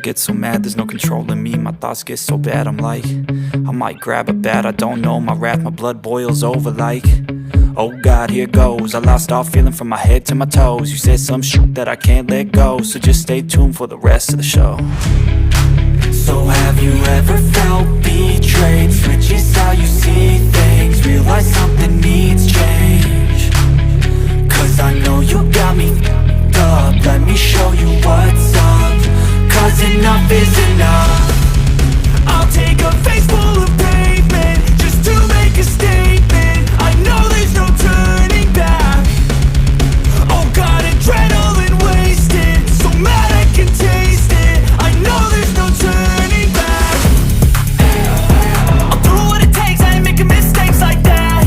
get so mad, there's no controlling me. My thoughts get so bad, I'm like, I might grab a bat, I don't know. My wrath, my blood boils over like, oh God, here goes. I lost all feeling from my head to my toes. You said some shit that I can't let go, so just stay tuned for the rest of the show. So have you ever felt betrayed? Switches how you see things, realize something needs change. Cause I know you got me f***ed up. Let me show you what's up, cause enough is enough. I'll take a face full of pavement just to make a statement. I know there's no turning back. Oh God, adrenaline wasted, so mad I can taste it. I know there's no turning back. I'll do what it takes, I ain't making mistakes like that.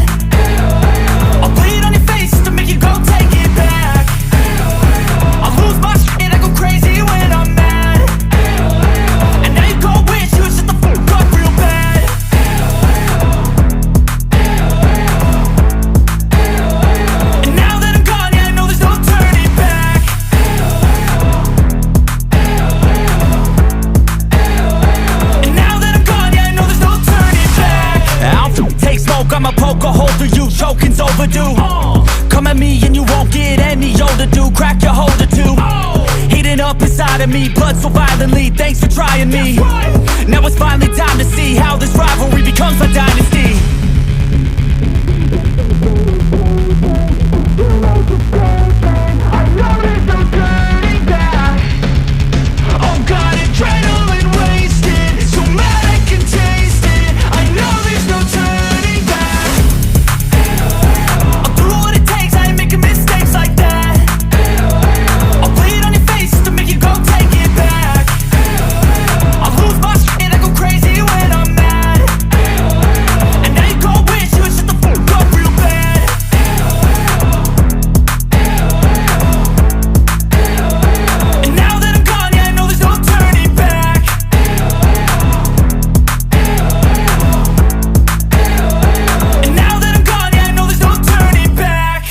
I'll bleed on your face just to make you go take it back. I'll lose my shit, I go crazy when I'm mad. And now you go wish you would shut the fuck up real bad. And now that I'm gone, yeah, I know there's no turning back. And now that I'm gone, yeah, I know there's no turning back. I'll take smoke, I'ma poke a hole through you, choking's overdue. Come at me and you won't get any older, dude. Crack your holder too. Heating up inside of me, blood so violently. Thanks for trying me. Now it's finally time to see how this rivalry becomes my dynasty. I know there's no turning back. Oh God, adrenaline wasted, so mad I can taste it. I know there's no turning back. I'll do what it takes, I ain't making mistakes like that. I'll bleed on your face just to make you go take it back. I'll lose my shit, I go crazy when I'm mad. And now you go wish you would shut the fuck up real bad. And now that I'm gone, yeah, I know there's no turning back. And now that I'm gone, yeah, I know there's no turning back.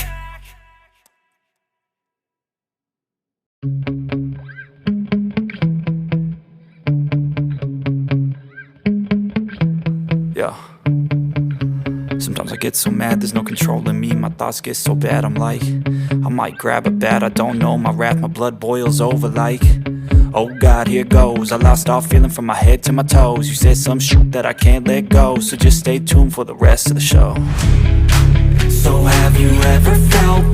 Yeah. Sometimes I get so mad, there's no controlling me. My thoughts get so bad, I'm like, I might grab a bat, I don't know. My wrath, my blood boils over like, oh God, here goes. I lost all feeling from my head to my toes. You said some shit that I can't let go, so just stay tuned for the rest of the show. So have you ever felt